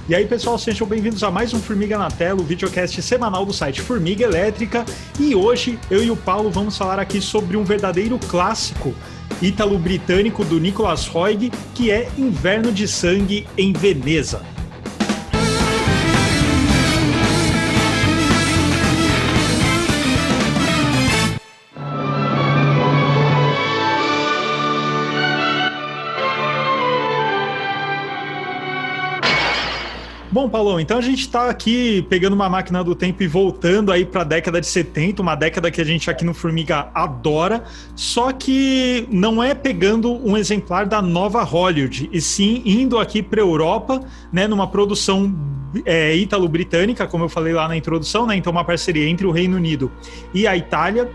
E aí, pessoal, sejam bem-vindos a mais um Formiga na Tela, o videocast semanal do site Formiga Elétrica. E hoje, eu e o Paulo vamos falar aqui sobre um verdadeiro clássico ítalo-britânico do Nicholas Roeg, que é Inverno de Sangue em Veneza. Bom, Paulão, então a gente está aqui pegando uma máquina do tempo e voltando aí para a década de 70, uma década que a gente aqui no Formiga adora, só que não é pegando um exemplar da nova Hollywood, e sim indo aqui para a Europa, né, numa produção ítalo-britânica, como eu falei lá na introdução, né, então uma parceria entre o Reino Unido e a Itália.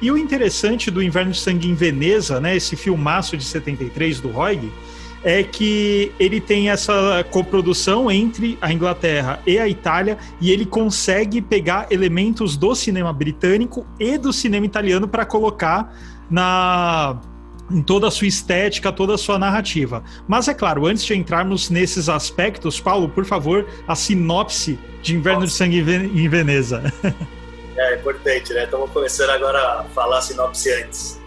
E o interessante do Inverno de Sangue em Veneza, né, esse filmaço de 73 do Roeg, é que ele tem essa coprodução entre a Inglaterra e a Itália e ele consegue pegar elementos do cinema britânico e do cinema italiano para colocar em toda a sua estética, toda a sua narrativa. Mas é claro, antes de entrarmos nesses aspectos, Paulo, por favor, a sinopse de Inverno de Sangue em Veneza. É importante, né? Estamos começando agora a falar a sinopse antes.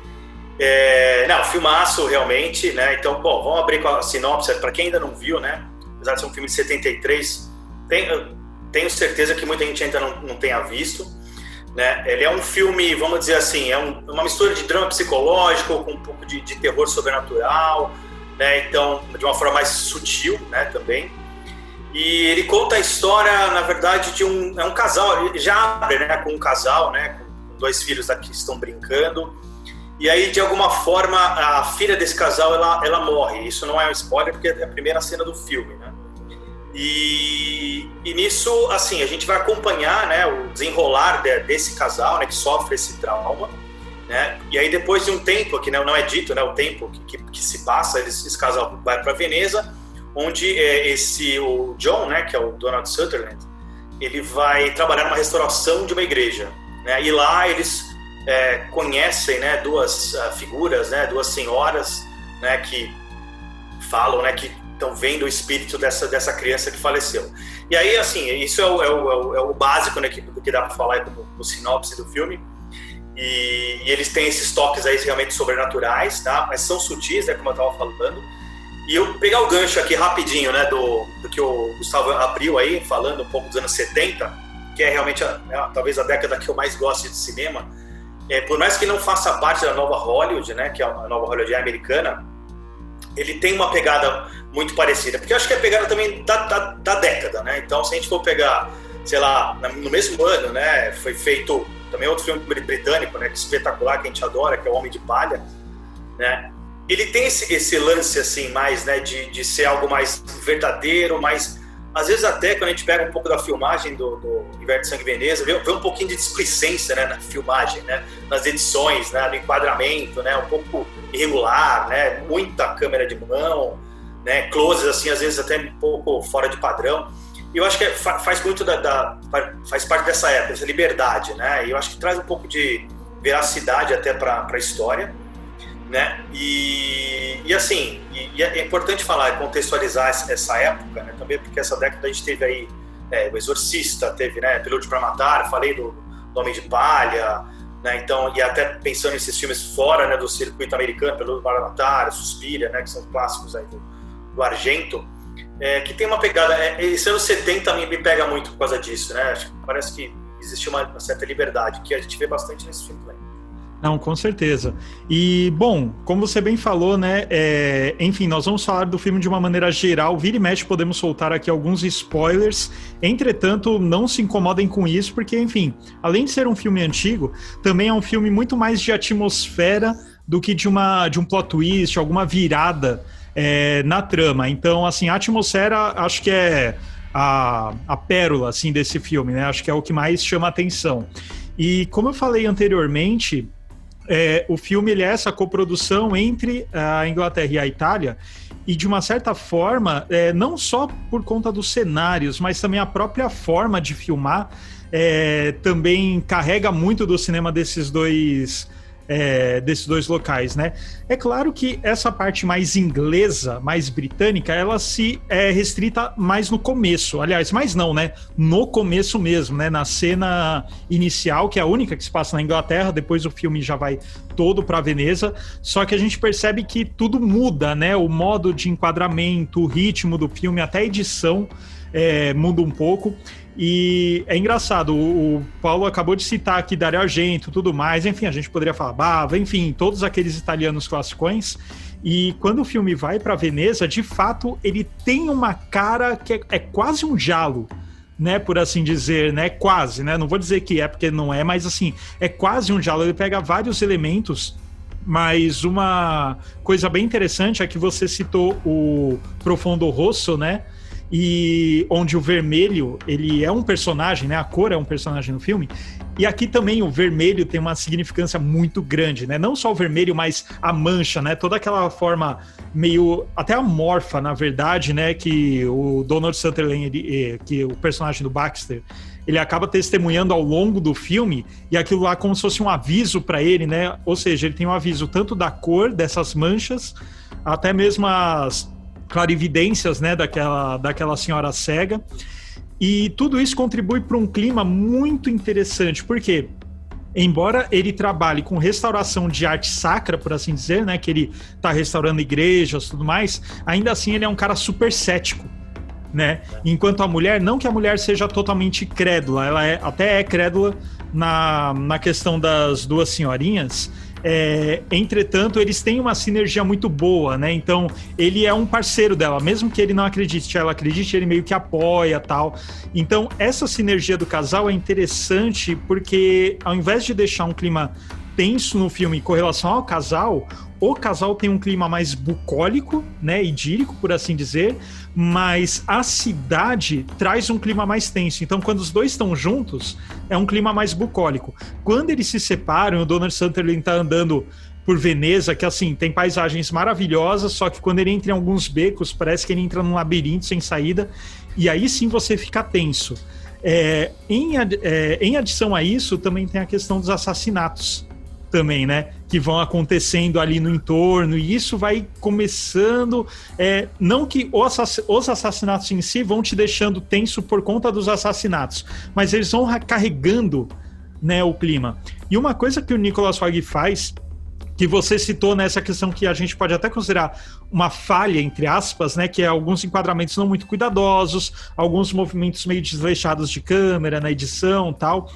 Filmaço realmente, né? Então, bom, vamos abrir com a sinopse. Para quem ainda não viu, né? Apesar de ser um filme de 73, tenho certeza que muita gente ainda não tenha visto, né? Ele é um filme, vamos dizer assim, uma mistura de drama psicológico com um pouco de terror sobrenatural, né? Então, de uma forma mais sutil, né? Também. E ele conta a história, na verdade, de um casal. Ele já abre, né? Com um casal, né? Com dois filhos aqui que estão brincando. E aí, de alguma forma, a filha desse casal, ela morre. Isso não é um spoiler, porque é a primeira cena do filme, né? E nisso, assim, a gente vai acompanhar, né, o desenrolar desse casal, né, que sofre esse trauma, né? E aí, depois de um tempo, que não é dito, né, o tempo que se passa, esse casal vai para Veneza, onde o John, né, que é o Donald Sutherland, ele vai trabalhar numa restauração de uma igreja, né? E lá eles conhecem, né, duas figuras, né, duas senhoras, né, que falam, né, que estão vendo o espírito dessa criança que faleceu. E aí, assim, isso é o básico, né, que dá para falar como o sinopse do filme. E eles têm esses toques aí realmente sobrenaturais, tá? Mas são sutis, né, como eu estava falando. E eu pegar o gancho aqui rapidinho, né, do que o Gustavo abriu aí, falando um pouco dos anos 70, que é realmente talvez a década que eu mais gosto de cinema. Por mais que não faça parte da nova Hollywood, né, que a nova Hollywood é americana, ele tem uma pegada muito parecida, porque eu acho que é a pegada também da década, né? Então, se a gente for pegar, sei lá, no mesmo ano, né, foi feito também outro filme britânico, né, que é espetacular, que a gente adora, que é O Homem de Palha, né? Ele tem esse lance, assim, mais, né, de ser algo mais verdadeiro, mais... Às vezes até quando a gente pega um pouco da filmagem do Inverno de Sangue em Veneza, vê um pouquinho de displicência, né, na filmagem, né, nas edições, né, no enquadramento, né, um pouco irregular, né, muita câmera de mão, né, closes assim, às vezes até um pouco fora de padrão. E eu acho que faz muito faz parte dessa época, dessa liberdade, né, e eu acho que traz um pouco de veracidade até para a história, né, e assim, é importante falar, contextualizar essa época, né, também porque essa década a gente teve aí O Exorcista, teve, né, Piloto para Matar, falei do Homem de Palha, né, então, e até pensando nesses filmes fora, né, do circuito americano, Piloto para Matar, Suspiria, né, que são clássicos aí do Argento, que tem uma pegada, esse ano 70 me pega muito por causa disso, né, acho que parece que existe uma certa liberdade, que a gente vê bastante nesse filme também. Não, com certeza. E, bom, como você bem falou, né, enfim, nós vamos falar do filme de uma maneira geral, vira e mexe, podemos soltar aqui alguns spoilers, entretanto, não se incomodem com isso, porque, enfim, além de ser um filme antigo, também é um filme muito mais de atmosfera do que de um plot twist, alguma virada na trama. Então, assim, a atmosfera, acho que é a pérola, assim, desse filme, né, acho que é o que mais chama a atenção. E, como eu falei anteriormente... o filme ele é essa coprodução entre a Inglaterra e a Itália, e de uma certa forma, não só por conta dos cenários, mas também a própria forma de filmar também carrega muito do cinema desses dois desses dois locais, né? É claro que essa parte mais inglesa, mais britânica, ela se restrita mais no começo. Aliás, mais não, né? No começo mesmo, né? Na cena inicial, que é a única que se passa na Inglaterra, depois o filme já vai todo para Veneza, só que a gente percebe que tudo muda, né? O modo de enquadramento, o ritmo do filme, até a edição muda um pouco. E é engraçado, o Paulo acabou de citar aqui Dario Argento, tudo mais, enfim, a gente poderia falar Bava, enfim, todos aqueles italianos classicões. E quando o filme vai para Veneza, de fato, ele tem uma cara que é quase um giallo, né, por assim dizer, né, quase, né, não vou dizer que é porque não é, mas assim, é quase um giallo, ele pega vários elementos. Mas uma coisa bem interessante é que você citou o Profondo Rosso, né? E onde o vermelho, ele é um personagem, né? A cor é um personagem no filme. E aqui também o vermelho tem uma significância muito grande, né? Não só o vermelho, mas a mancha, né? Toda aquela forma meio até amorfa, na verdade, né? Que o Donald Sutherland, que o personagem do Baxter, ele acaba testemunhando ao longo do filme, e aquilo lá como se fosse um aviso para ele, né? Ou seja, ele tem um aviso tanto da cor dessas manchas, até mesmo as clarividências, né, daquela senhora cega. E tudo isso contribui para um clima muito interessante, porque embora ele trabalhe com restauração de arte sacra, por assim dizer, né, que ele está restaurando igrejas e tudo mais, ainda assim ele é um cara super cético, né? Enquanto a mulher, não que a mulher seja totalmente crédula, ela até é crédula na questão das duas senhorinhas. Entretanto, eles têm uma sinergia muito boa, né? Então, ele é um parceiro dela, mesmo que ele não acredite, ela acredite, ele meio que apoia, tal. Então, essa sinergia do casal é interessante porque, ao invés de deixar um clima tenso no filme com relação ao casal, o casal tem um clima mais bucólico, né, idílico, por assim dizer, mas a cidade traz um clima mais tenso. Então, quando os dois estão juntos, é um clima mais bucólico. Quando eles se separam, o Donald Sutherland tá andando por Veneza, que assim, tem paisagens maravilhosas, só que quando ele entra em alguns becos, parece que ele entra num labirinto sem saída, e aí sim você fica tenso. Em adição a isso, também tem a questão dos assassinatos também, né, que vão acontecendo ali no entorno, e isso vai começando, não que os assassinatos em si vão te deixando tenso por conta dos assassinatos, mas eles vão carregando, né, o clima. E uma coisa que o Nicolas Roeg faz, que você citou nessa questão que a gente pode até considerar uma falha, entre aspas, né, que é alguns enquadramentos não muito cuidadosos, alguns movimentos meio desleixados de câmera na edição e tal.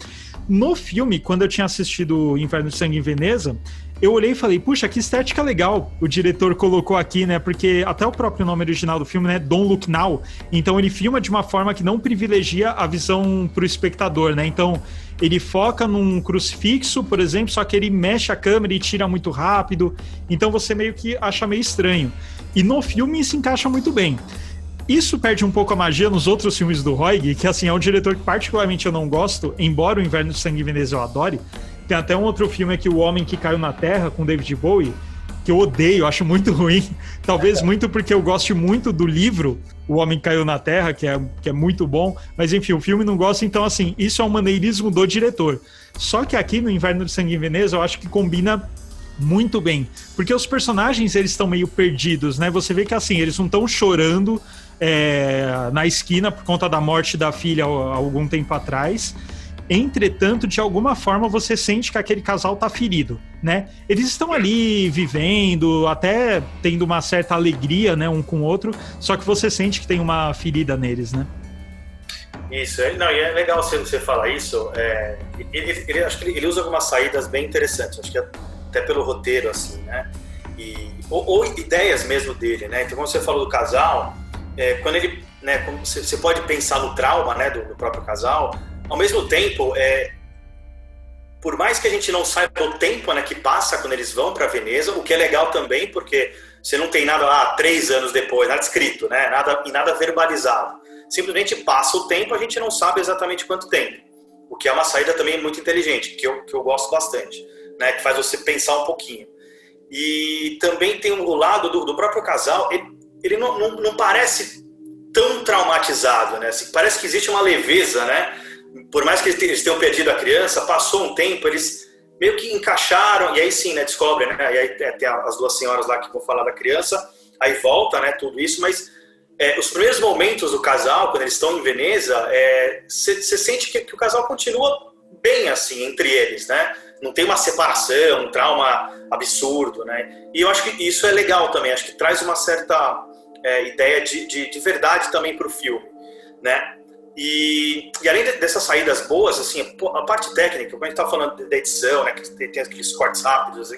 No filme, quando eu tinha assistido Inverno de Sangue em Veneza, eu olhei e falei, puxa, que estética legal o diretor colocou aqui, né? Porque até o próprio nome original do filme, né? Don't Look Now. Então ele filma de uma forma que não privilegia a visão pro espectador, né? Então ele foca num crucifixo, por exemplo, só que ele mexe a câmera e tira muito rápido. Então você meio que acha meio estranho. E no filme se encaixa muito bem. Isso perde um pouco a magia nos outros filmes do Roeg, que assim, é um diretor que particularmente eu não gosto, embora o Inverno de Sangue em Veneza eu adore. Tem até um outro filme aqui, O Homem que Caiu na Terra, com David Bowie, que eu odeio, acho muito ruim. Talvez muito porque eu gosto muito do livro O Homem que Caiu na Terra, que é muito bom. Mas enfim, o filme não gosta, então assim, isso é um maneirismo do diretor. Só que aqui no Inverno de Sangue em Veneza eu acho que combina muito bem. Porque os personagens, eles estão meio perdidos, né? Você vê que assim, eles não estão chorando na esquina por conta da morte da filha há algum tempo atrás. Entretanto, de alguma forma você sente que aquele casal tá ferido, né? Eles estão ali vivendo, até tendo uma certa alegria, né, um com o outro, só que você sente que tem uma ferida neles, né? Isso, não, e é legal você falar isso. Acho que ele usa algumas saídas bem interessantes, acho que até pelo roteiro, assim, né? Ou ideias mesmo dele, né? Então, como você falou do casal, quando ele, né, você pode pensar no trauma, né, do próprio casal. Ao mesmo tempo, por mais que a gente não saiba o tempo, né, que passa quando eles vão para Veneza, o que é legal também, porque você não tem nada lá 3 anos depois, nada escrito, né, nada verbalizado. Simplesmente passa o tempo, a gente não sabe exatamente quanto tempo. O que é uma saída também muito inteligente, que eu gosto bastante, né, que faz você pensar um pouquinho. E também tem o lado do próprio casal, ele não parece tão traumatizado, né, assim, parece que existe uma leveza, né. Por mais que eles tenham perdido a criança, passou um tempo, eles meio que encaixaram, e aí sim, né, descobrem, né, e aí tem as duas senhoras lá que vão falar da criança, aí volta, né, tudo isso, mas os primeiros momentos do casal, quando eles estão em Veneza, você sente que o casal continua bem, assim, entre eles, né, não tem uma separação, um trauma absurdo, né, e eu acho que isso é legal também, acho que traz uma certa ideia de verdade também para o filme, né. E além dessas saídas boas, assim, a parte técnica, quando a gente está falando da edição, né, que tem aqueles cortes rápidos,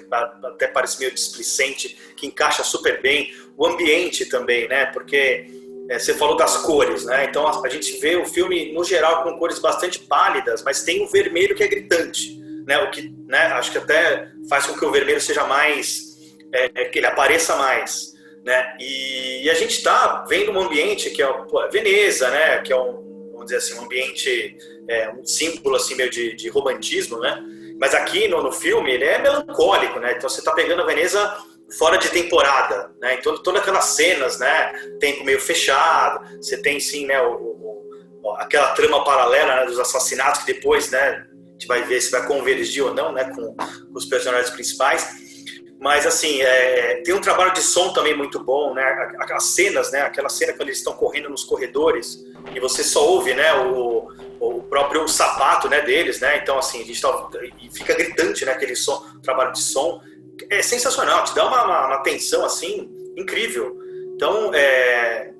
até parece meio displicente, que encaixa super bem, o ambiente também, né, porque você falou das cores, né, então a gente vê o filme, no geral, com cores bastante pálidas, mas tem o vermelho que é gritante, né, o que, né, acho que até faz com que o vermelho seja mais, que ele apareça mais, né, e a gente está vendo um ambiente que é Veneza, né, que é vamos dizer assim, um ambiente, um símbolo assim, meio de romantismo, né? Mas aqui no filme ele é melancólico, né? Então você está pegando a Veneza fora de temporada, né? Então todas aquelas cenas, né? Tempo meio fechado, você tem sim, né? Aquela trama paralela, né, dos assassinatos que depois, né? A gente vai ver se vai convergir ou não, né? Com os personagens principais. Mas, assim, tem um trabalho de som também muito bom, né? Aquelas cenas, né? Aquela cena quando eles estão correndo nos corredores e você só ouve, né? O próprio sapato, né, deles, né? Então, assim, a gente e fica gritante, né? Aquele som, trabalho de som. É sensacional, te dá uma tensão, assim, incrível. Então, é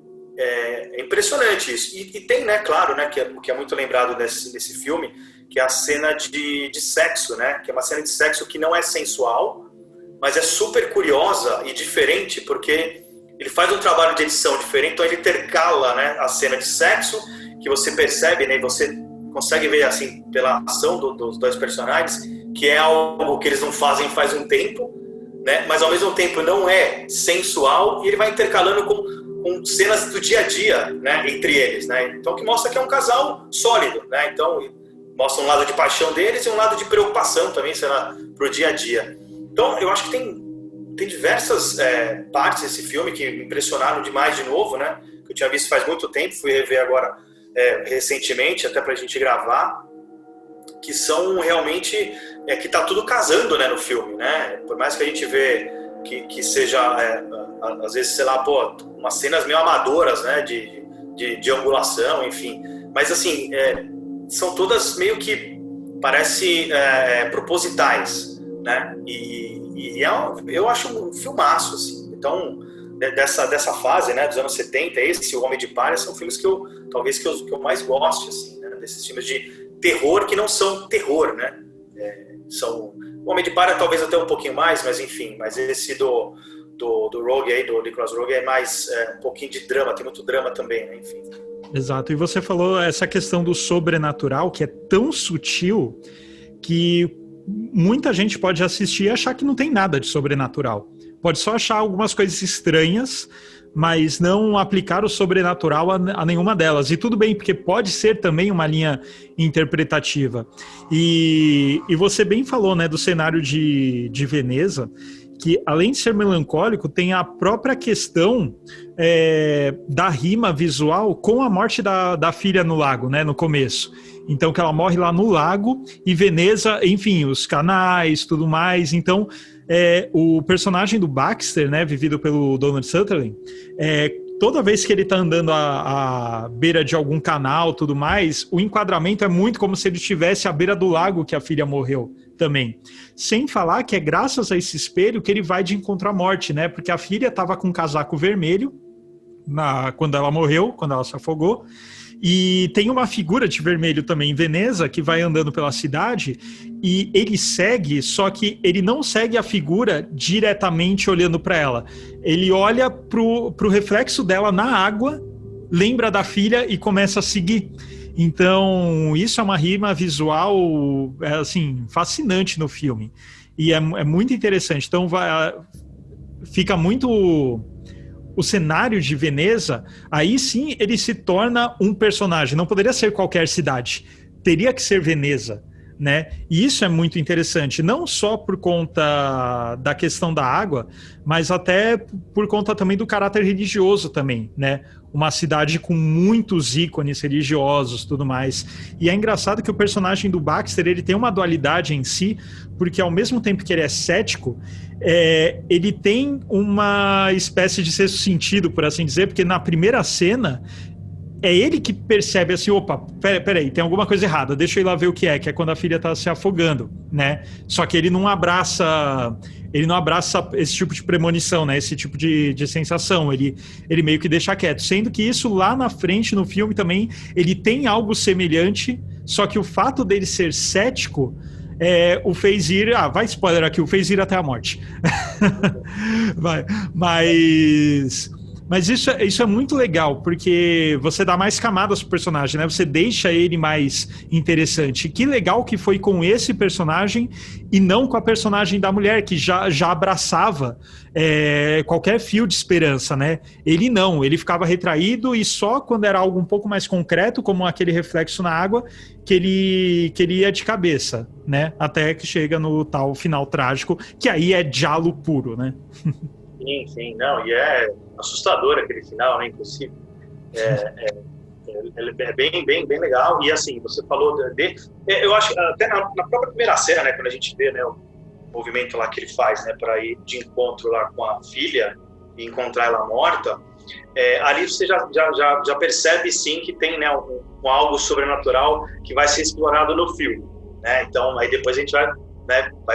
impressionante isso. E tem, né, claro, né? Que é muito lembrado nesse filme, que é a cena de sexo, né? Que é uma cena de sexo que não é sensual, mas é super curiosa e diferente, porque ele faz um trabalho de edição diferente, então ele intercala, né, a cena de sexo, que você percebe, né, e você consegue ver, assim, pela ação dos dois personagens, que é algo que eles não fazem faz um tempo, né, mas ao mesmo tempo não é sensual, e ele vai intercalando com cenas do dia a dia, né, entre eles, né, então que mostra que é um casal sólido, né, então mostra um lado de paixão deles e um lado de preocupação também, sei lá, pro dia a dia. Então, eu acho que tem diversas partes desse filme que me impressionaram demais de novo, né? Que eu tinha visto faz muito tempo, fui rever agora recentemente, até pra gente gravar, que são realmente, que tá tudo casando, né, no filme, né? Por mais que a gente vê que seja, às vezes, sei lá, umas cenas meio amadoras, né, de angulação, enfim. Mas, assim, são todas meio que, parece, propositais, né? Eu acho um filmaço, assim. Então, dessa fase, né, dos anos 70, esse e O Homem de Palha são filmes que eu mais gosto, assim, né, desses filmes de terror que não são terror, né? O Homem de Palha talvez até um pouquinho mais, mas enfim, mas esse do Rogue aí, do Nicolas Rogue, é mais um pouquinho de drama, tem muito drama também, né? Enfim. Exato, e você falou essa questão do sobrenatural, que é tão sutil que muita gente pode assistir e achar que não tem nada de sobrenatural. Pode só achar algumas coisas estranhas, mas não aplicar o sobrenatural a nenhuma delas. E tudo bem, porque pode ser também uma linha interpretativa. E você bem falou, né, do cenário de Veneza, que além de ser melancólico, tem a própria questão da rima visual com a morte da filha no lago, né, no começo. Então, que ela morre lá no lago, e Veneza, enfim, os canais, tudo mais. Então, o personagem do Baxter, né, vivido pelo Donald Sutherland, toda vez que ele está andando à beira de algum canal, tudo mais, o enquadramento é muito como se ele estivesse à beira do lago que a filha morreu também. Sem falar que é graças a esse espelho que ele vai de encontro à morte, né? Porque a filha estava com um casaco vermelho quando ela morreu, quando ela se afogou. E tem uma figura de vermelho também em Veneza que vai andando pela cidade e ele segue, só que ele não segue a figura diretamente olhando para ela. Ele olha pro reflexo dela na água, lembra da filha e começa a seguir. Então, isso é uma rima visual, assim, fascinante no filme. E é muito interessante. Então, fica muito... O cenário de Veneza, aí sim ele se torna um personagem. Não poderia ser qualquer cidade. Teria que ser Veneza, né? E isso é muito interessante. Não só por conta da questão da água, mas até por conta também do caráter religioso também, né? uma cidade com muitos ícones religiosos, tudo mais. E é engraçado que o personagem do Baxter, ele tem uma dualidade em si, porque ao mesmo tempo que ele é cético, ele tem uma espécie de sexto sentido, por assim dizer, porque na primeira cena é ele que percebe assim, opa, peraí, tem alguma coisa errada, deixa eu ir lá ver o que é quando a filha tá se afogando, né? Só que ele não abraça esse tipo de premonição, né? Esse tipo de sensação, ele meio que deixa quieto, sendo que isso lá na frente no filme também, ele tem algo semelhante, só que o fato dele ser cético o fez ir, vai spoiler aqui, o fez ir até a morte. Mas isso é muito legal, porque você dá mais camadas pro personagem, né? Você deixa ele mais interessante. Que legal que foi com esse personagem e não com a personagem da mulher, que já abraçava qualquer fio de esperança, né? Ele não, ele ficava retraído e só quando era algo um pouco mais concreto, como aquele reflexo na água, que ele ia de cabeça, né? Até que chega no tal final trágico, que aí é diálogo puro, né? Sim, não, e é assustador aquele final, né, inclusive. Ele é bem legal, e assim, você falou eu acho, até na própria primeira cena, né, quando a gente vê, né, o movimento lá que ele faz, né, para ir de encontro lá com a filha e encontrar ela morta, ali você já percebe, sim, que tem, né, algo sobrenatural que vai ser explorado no filme, né, então aí depois a gente vai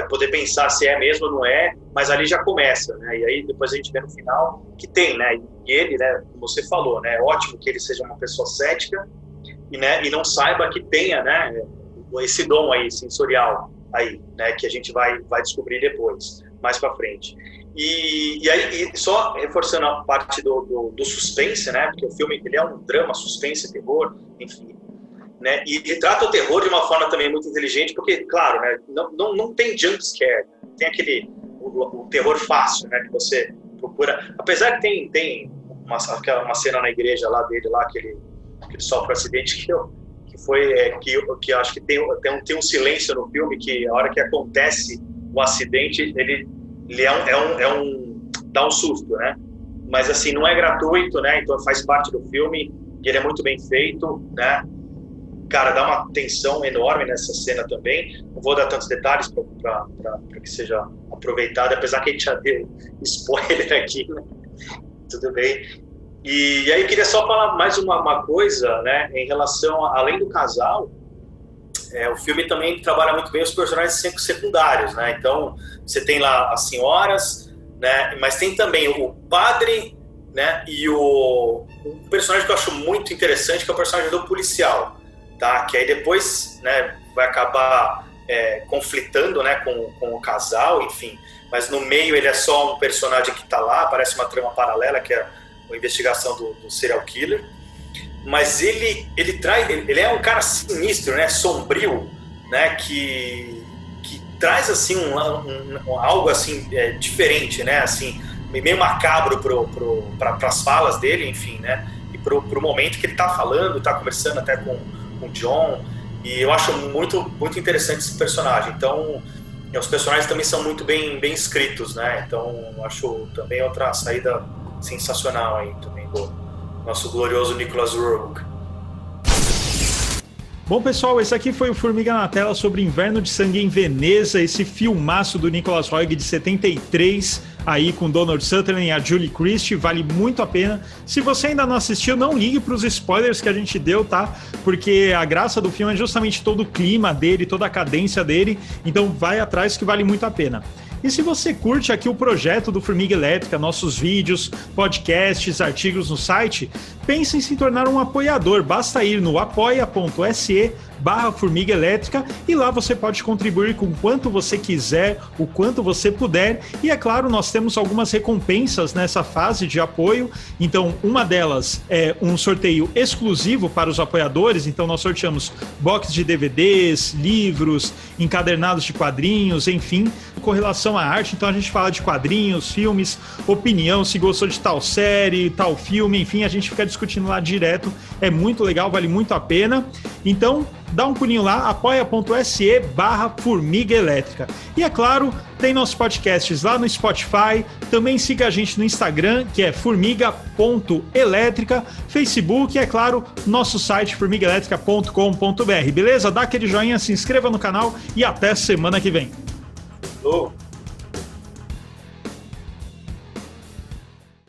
poder pensar se é mesmo ou não é, mas ali já começa, né? E aí depois a gente vê no final que tem, né? E ele, né? Como você falou, né? É ótimo que ele seja uma pessoa cética e não saiba que tenha, né? Esse dom aí sensorial aí, né? Que a gente vai descobrir depois, mais para frente. E aí só reforçando a parte do suspense, né? Porque o filme ele é um drama, suspense, terror, enfim. Né? E ele trata o terror de uma forma também muito inteligente, porque, claro, né, não tem jump scare, tem o terror fácil, né, que você procura. Apesar que tem uma cena na igreja lá dele, lá, que ele sofre um acidente, que eu acho que tem um silêncio no filme, que a hora que acontece o acidente, ele dá um susto, né? Mas assim, não é gratuito, né? Então faz parte do filme, e ele é muito bem feito, né? Cara, dá uma tensão enorme nessa cena também. Não vou dar tantos detalhes para que seja aproveitado, apesar que a gente já deu spoiler aqui, né? Tudo bem. E aí eu queria só falar mais uma coisa, né? Em relação, além do casal, o filme também trabalha muito bem os personagens secundários, né? Então, você tem lá as senhoras, né? Mas tem também o padre, né? E um personagem que eu acho muito interessante, que é o personagem do policial. Tá? Que aí depois, né, vai acabar conflitando, né, com o casal, enfim. Mas no meio ele é só um personagem que está lá, parece uma trama paralela, que é a investigação do serial killer. Mas ele é um cara sinistro, né, sombrio, né, que traz assim algo assim diferente, né, assim meio macabro para as falas dele, enfim, né, e pro momento que ele está falando, está conversando até com o John, e eu acho muito, muito interessante esse personagem. Então, os personagens também são muito bem escritos, né? Então, eu acho também outra saída sensacional aí também do nosso glorioso Nicholas Roeg. Bom, pessoal, esse aqui foi o Formiga na Tela sobre Inverno de Sangue em Veneza, esse filmaço do Nicholas Roeg de 73, aí com Donald Sutherland e a Julie Christie, vale muito a pena. Se você ainda não assistiu, não ligue para os spoilers que a gente deu, tá? Porque a graça do filme é justamente todo o clima dele, toda a cadência dele, então vai atrás que vale muito a pena. E se você curte aqui o projeto do Formiga Elétrica, nossos vídeos, podcasts, artigos no site, pense em se tornar um apoiador. Basta ir no apoia.se/Formiga Elétrica e lá você pode contribuir com o quanto você quiser, o quanto você puder. E é claro, nós temos algumas recompensas nessa fase de apoio. Então, uma delas é um sorteio exclusivo para os apoiadores. Então, nós sorteamos box de DVDs, livros, encadernados de quadrinhos, enfim, com relação à arte, então a gente fala de quadrinhos, filmes, opinião, se gostou de tal série, tal filme, enfim, a gente fica discutindo lá direto, é muito legal, vale muito a pena. Então, dá um pulinho lá, apoia.se/Formiga Elétrica. E é claro, tem nossos podcasts lá no Spotify, também siga a gente no Instagram, que é formiga.elétrica, Facebook e, é claro, nosso site formigaelétrica.com.br, beleza? Dá aquele joinha, se inscreva no canal e até semana que vem. Falou!